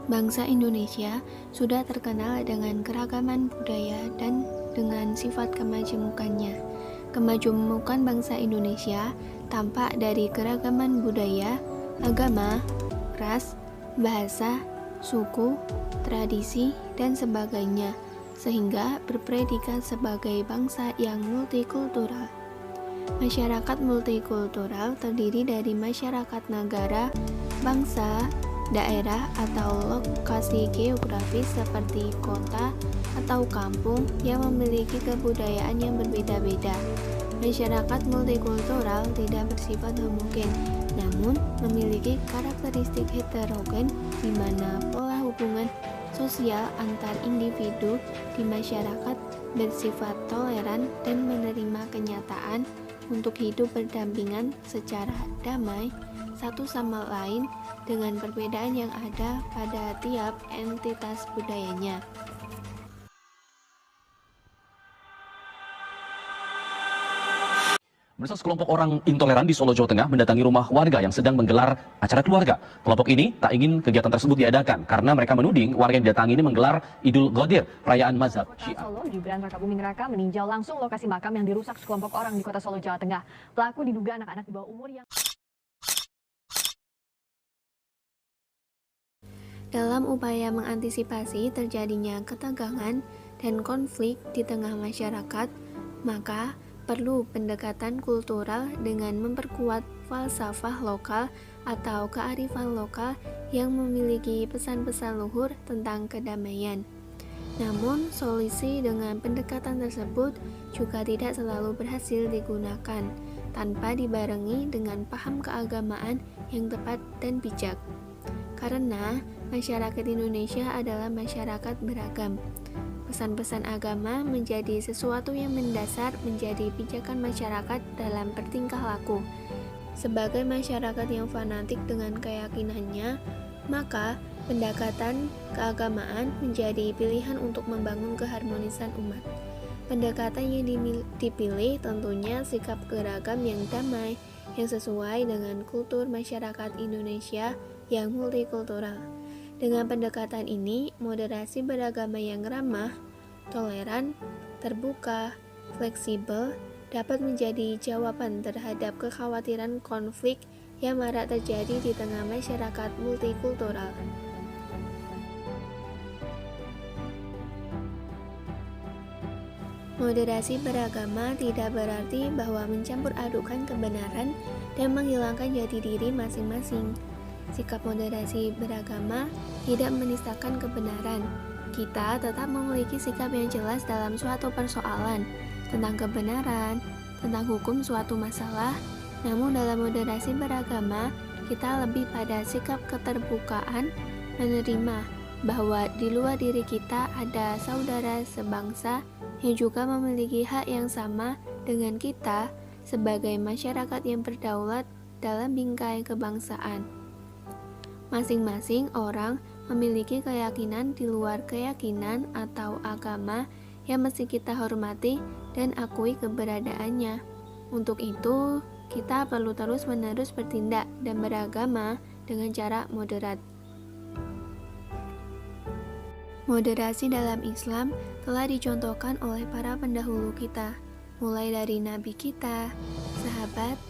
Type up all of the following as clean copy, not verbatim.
Bangsa Indonesia sudah terkenal dengan keragaman budaya dan dengan sifat kemajemukannya. Kemajemukan bangsa Indonesia tampak dari keragaman budaya, agama, ras, bahasa, suku, tradisi, dan sebagainya, sehingga berpredikat sebagai bangsa yang multikultural. Masyarakat multikultural terdiri dari masyarakat negara, bangsa, daerah atau lokasi geografis seperti kota atau kampung yang memiliki kebudayaan yang berbeda-beda. Masyarakat multikultural tidak bersifat homogen, namun memiliki karakteristik heterogen di mana pola hubungan sosial antar individu di masyarakat bersifat toleran dan menerima kenyataan untuk hidup berdampingan secara damai satu sama lain dengan perbedaan yang ada pada tiap entitas budayanya. Bersama sekelompok orang intoleran di Solo, Jawa Tengah mendatangi rumah warga yang sedang menggelar acara keluarga. Kelompok ini tak ingin kegiatan tersebut diadakan karena mereka menuding warga yang didatangi ini menggelar Idul Qadir, perayaan mazhab Syiah. Solo, Gibran Rakabuming Raka meninjau langsung lokasi makam yang dirusak sekelompok orang di kota Solo, Jawa Tengah. Pelaku diduga anak-anak di bawah umur yang... Dalam upaya mengantisipasi terjadinya ketegangan dan konflik di tengah masyarakat, maka perlu pendekatan kultural dengan memperkuat falsafah lokal atau kearifan lokal yang memiliki pesan-pesan luhur tentang kedamaian. Namun, solusi dengan pendekatan tersebut juga tidak selalu berhasil digunakan tanpa dibarengi dengan paham keagamaan yang tepat dan bijak. Karena masyarakat Indonesia adalah masyarakat beragam. Pesan-pesan agama menjadi sesuatu yang mendasar menjadi pijakan masyarakat dalam bertingkah laku. Sebagai masyarakat yang fanatik dengan keyakinannya, maka pendekatan keagamaan menjadi pilihan untuk membangun keharmonisan umat. Pendekatan yang dipilih tentunya sikap beragam yang damai, yang sesuai dengan kultur masyarakat Indonesia yang multikultural. Dengan pendekatan ini, moderasi beragama yang ramah, toleran, terbuka, fleksibel dapat menjadi jawaban terhadap kekhawatiran konflik yang marak terjadi di tengah masyarakat multikultural. Moderasi beragama tidak berarti bahwa mencampur adukan kebenaran dan menghilangkan jati diri masing-masing. Sikap moderasi beragama tidak menistakan kebenaran. Kita tetap memiliki sikap yang jelas dalam suatu persoalan, tentang kebenaran, tentang hukum suatu masalah. Namun dalam moderasi beragama, kita lebih pada sikap keterbukaan, menerima bahwa di luar diri kita ada saudara sebangsa yang juga memiliki hak yang sama dengan kita sebagai masyarakat yang berdaulat dalam bingkai kebangsaan. Masing-masing orang memiliki keyakinan di luar keyakinan atau agama yang mesti kita hormati dan akui keberadaannya. Untuk itu, kita perlu terus-menerus bertindak dan beragama dengan cara moderat. Moderasi dalam Islam telah dicontohkan oleh para pendahulu kita, mulai dari nabi kita, sahabat,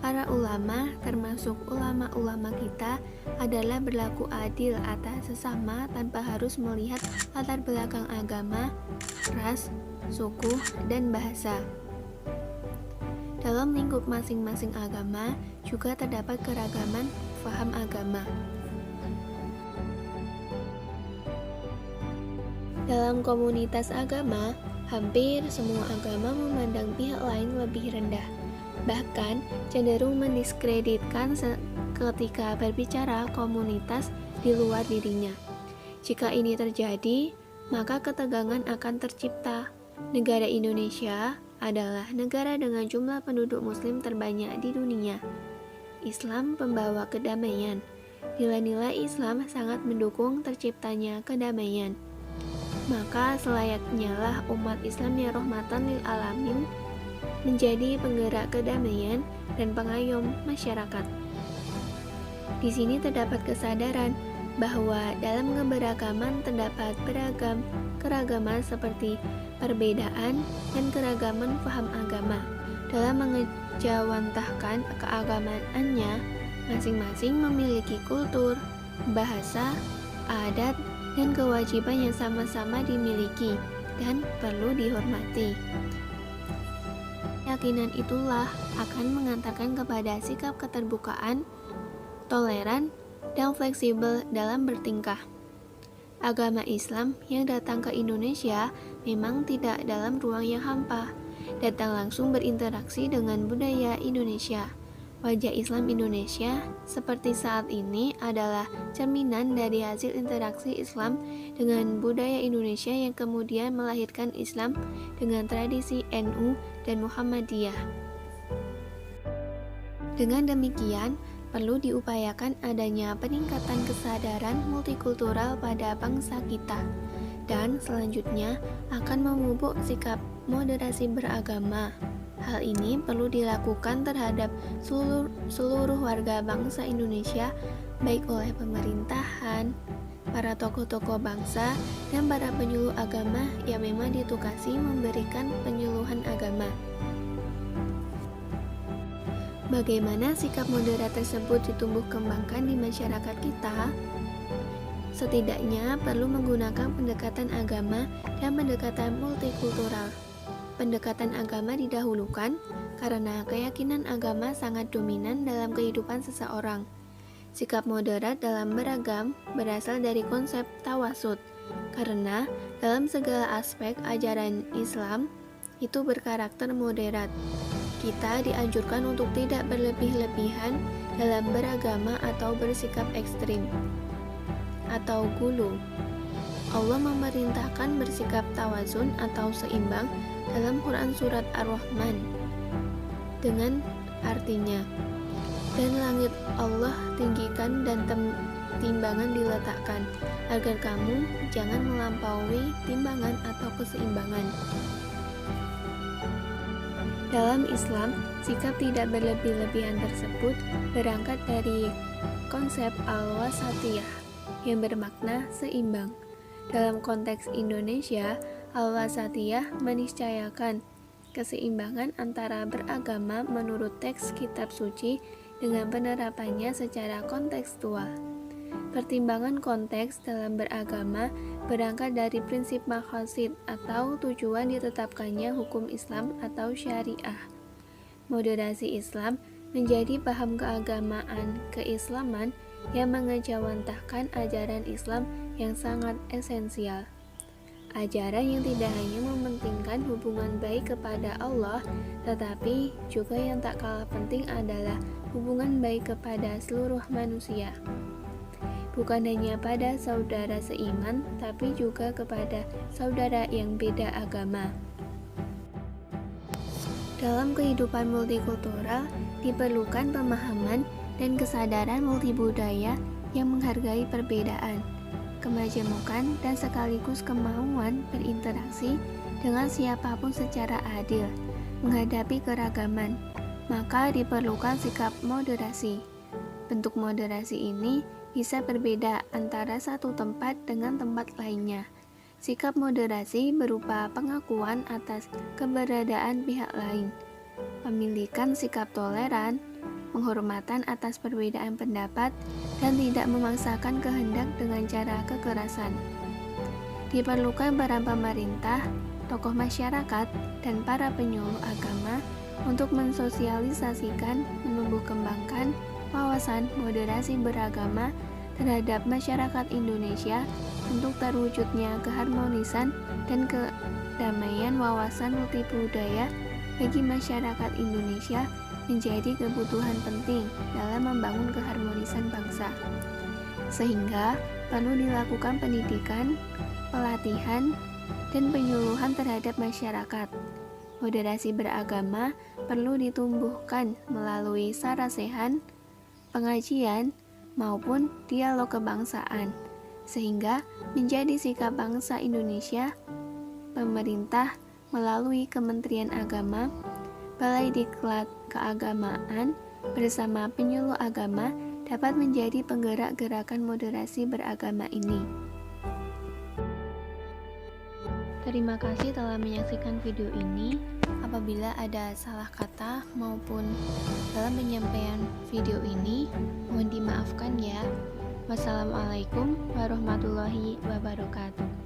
para ulama, termasuk ulama-ulama kita, adalah berlaku adil atas sesama tanpa harus melihat latar belakang agama, ras, suku, dan bahasa. Dalam lingkup masing-masing agama juga terdapat keragaman paham agama. Dalam komunitas agama, hampir semua agama memandang pihak lain lebih rendah, bahkan cenderung mendiskreditkan ketika berbicara komunitas di luar dirinya. Jika ini terjadi, maka ketegangan akan tercipta. Negara Indonesia adalah negara dengan jumlah penduduk muslim terbanyak di dunia. Islam pembawa kedamaian. Nilai-nilai Islam sangat mendukung terciptanya kedamaian. Maka selayaknya lah umat Islam yang rahmatan lil alamin menjadi penggerak kedamaian dan pengayom masyarakat. Di sini terdapat kesadaran bahwa dalam keberagaman terdapat beragam keragaman seperti perbedaan dan keragaman paham agama. Dalam mengejawantahkan keagamaannya, masing-masing memiliki kultur, bahasa, adat, dan kewajiban yang sama-sama dimiliki dan perlu dihormati. Keyakinan itulah akan mengantarkan kepada sikap keterbukaan, toleran, dan fleksibel dalam bertingkah. Agama Islam yang datang ke Indonesia memang tidak dalam ruang yang hampa, datang langsung berinteraksi dengan budaya Indonesia. Wajah Islam Indonesia seperti saat ini adalah cerminan dari hasil interaksi Islam dengan budaya Indonesia yang kemudian melahirkan Islam dengan tradisi NU dan Muhammadiyah. Dengan demikian, perlu diupayakan adanya peningkatan kesadaran multikultural pada bangsa kita, dan selanjutnya akan memupuk sikap moderasi beragama. Hal ini perlu dilakukan terhadap seluruh warga bangsa Indonesia, baik oleh pemerintahan, para tokoh-tokoh bangsa, dan para penyuluh agama yang memang ditugasi memberikan penyuluhan agama. Bagaimana sikap moderat tersebut ditumbuh kembangkan di masyarakat kita? Setidaknya perlu menggunakan pendekatan agama dan pendekatan multikultural. Pendekatan agama didahulukan karena keyakinan agama sangat dominan dalam kehidupan seseorang. Sikap moderat dalam beragam berasal dari konsep tawasud, karena dalam segala aspek ajaran Islam itu berkarakter moderat. Kita dianjurkan untuk tidak berlebih-lebihan dalam beragama atau bersikap ekstrim atau gulu. Allah memerintahkan bersikap tawazun atau seimbang dalam Quran Surat Ar-Rahman dengan artinya, dan langit Allah tinggikan dan timbangan diletakkan agar kamu jangan melampaui timbangan atau keseimbangan. Dalam Islam, sikap tidak berlebih-lebihan tersebut berangkat dari konsep al-wasatiyah yang bermakna seimbang. Dalam konteks Indonesia, al-wasatiyah meniscayakan keseimbangan antara beragama menurut teks kitab suci dengan penerapannya secara kontekstual. Pertimbangan konteks dalam beragama berangkat dari prinsip maqasid atau tujuan ditetapkannya hukum Islam atau syariah. Moderasi Islam menjadi paham keagamaan keislaman yang mengejawantahkan ajaran Islam yang sangat esensial. Ajaran yang tidak hanya mementingkan hubungan baik kepada Allah, tetapi juga yang tak kalah penting adalah hubungan baik kepada seluruh manusia. Bukan hanya pada saudara seiman, tapi juga kepada saudara yang beda agama. Dalam kehidupan multikultural, diperlukan pemahaman dan kesadaran multibudaya yang menghargai perbedaan, kemajemukan, dan sekaligus kemauan berinteraksi dengan siapapun secara adil, menghadapi keragaman. Maka diperlukan sikap moderasi. Bentuk moderasi ini bisa berbeda antara satu tempat dengan tempat lainnya. Sikap moderasi berupa pengakuan atas keberadaan pihak lain, pemilikan sikap toleran, penghormatan atas perbedaan pendapat, dan tidak memaksakan kehendak dengan cara kekerasan. Diperlukan peran pemerintah, tokoh masyarakat, dan para penyuluh agama untuk mensosialisasikan, menumbuh kembangkan wawasan moderasi beragama terhadap masyarakat Indonesia untuk terwujudnya keharmonisan dan kedamaian wawasan multibudaya bagi masyarakat Indonesia menjadi kebutuhan penting dalam membangun keharmonisan bangsa. Sehingga perlu dilakukan pendidikan, pelatihan, dan penyuluhan terhadap masyarakat. Moderasi beragama perlu ditumbuhkan melalui sarasehan, pengajian, maupun dialog kebangsaan, sehingga menjadi sikap bangsa Indonesia, pemerintah melalui Kementerian Agama, Balai Diklat Keagamaan bersama penyuluh agama dapat menjadi penggerak gerakan moderasi beragama ini. Terima kasih telah menyaksikan video ini. Apabila ada salah kata maupun dalam penyampaian video ini, mohon dimaafkan ya. Wassalamualaikum warahmatullahi wabarakatuh.